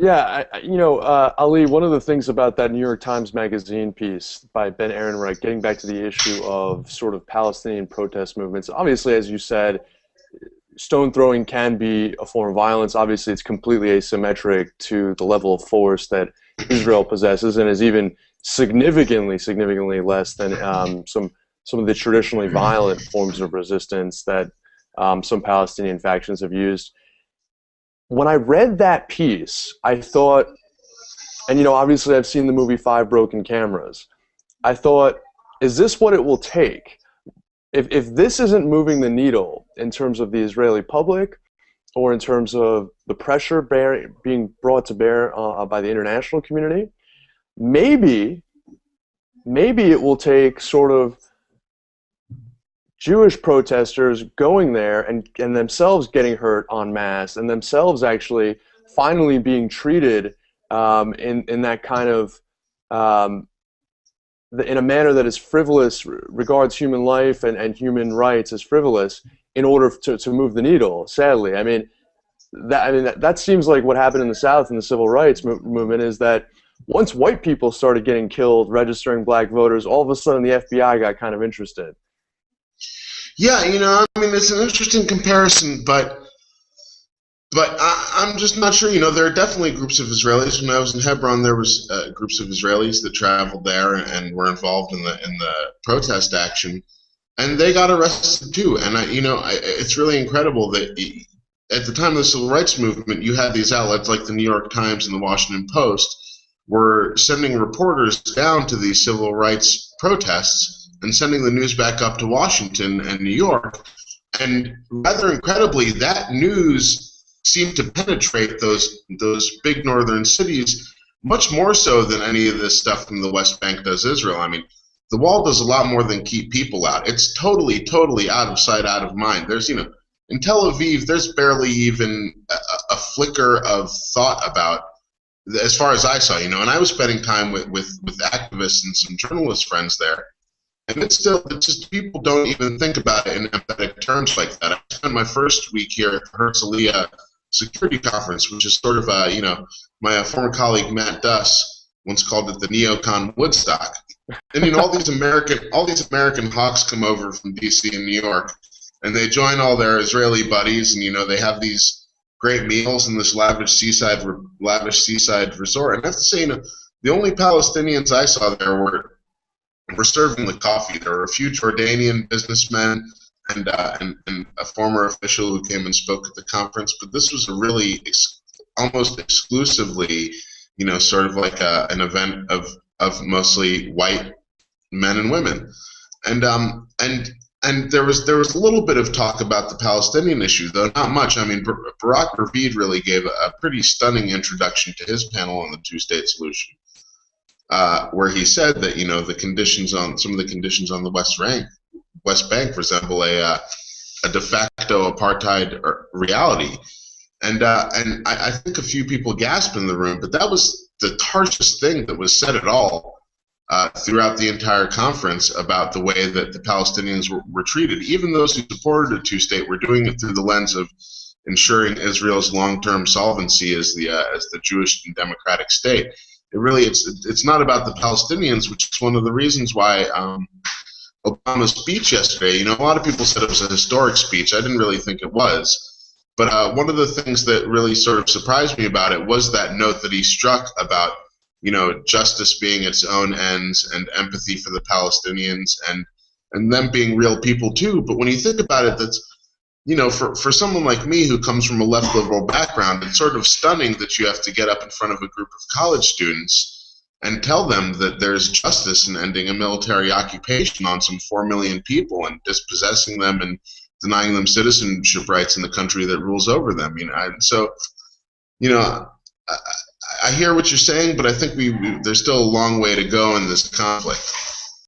Yeah, Ali, one of the things about that New York Times Magazine piece by Ben Ehrenreich, getting back to the issue of sort of Palestinian protest movements, obviously, as you said, stone throwing can be a form of violence. Obviously, it's completely asymmetric to the level of force that Israel possesses, and is even significantly less than some of the traditionally violent forms of resistance that some Palestinian factions have used. When I read that piece, I thought, and obviously I've seen the movie Five Broken Cameras. I thought, is this what it will take? If this isn't moving the needle in terms of the Israeli public, or in terms of the pressure being brought to bear by the international community, maybe it will take sort of Jewish protesters going there and themselves getting hurt en masse, and themselves actually finally being treated in that kind of in a manner that is frivolous, regards human life and human rights as frivolous, in order to move the needle. Sadly, that seems like what happened in the South in the civil rights movement, is that once white people started getting killed registering black voters, all of a sudden the FBI got kind of interested. Yeah, it's an interesting comparison, but I'm just not sure. There are definitely groups of Israelis. When I was in Hebron, there was groups of Israelis that traveled there and were involved in the protest action, and they got arrested too. And it's really incredible that at the time of the civil rights movement, you had these outlets like the New York Times and the Washington Post were sending reporters down to these civil rights protests and sending the news back up to Washington and New York. And rather incredibly, that news seemed to penetrate those big northern cities much more so than any of this stuff from the West Bank does Israel. The wall does a lot more than keep people out. It's totally out of sight, out of mind. There's, in Tel Aviv, there's barely even a flicker of thought about, as far as I saw, and I was spending time with activists and some journalist friends there. And it's just people don't even think about it in empathetic terms like that. I spent my first week here at the Herzliya Security Conference, which is sort of my former colleague Matt Duss once called it the neocon Woodstock. And all these American hawks come over from D.C. and New York, and they join all their Israeli buddies, and they have these great meals in this lavish seaside resort. And I have to say, the only Palestinians I saw there were serving the coffee. There were a few Jordanian businessmen and a former official who came and spoke at the conference. But this was a really almost exclusively, sort of like an event of mostly white men and women. And there was a little bit of talk about the Palestinian issue, though not much. Barak Ravid really gave a pretty stunning introduction to his panel on the two-state solution. Where he said that some of the conditions on the West Bank resemble a de facto apartheid reality, and I think a few people gasped in the room, but that was the harshest thing that was said at all throughout the entire conference about the way that the Palestinians were treated. Even those who supported a two-state were doing it through the lens of ensuring Israel's long-term solvency as the Jewish and democratic state. It's not about the Palestinians, which is one of the reasons why Obama's speech yesterday, a lot of people said it was a historic speech. I didn't really think it was. But one of the things that really sort of surprised me about it was that note that he struck about, justice being its own ends and empathy for the Palestinians and them being real people too. But when you think about it, that's, for someone like me who comes from a left liberal background, it's sort of stunning that you have to get up in front of a group of college students and tell them that there's justice in ending a military occupation on some 4 million people and dispossessing them and denying them citizenship rights in the country that rules over them. I hear what you're saying, but I think there's still a long way to go in this conflict.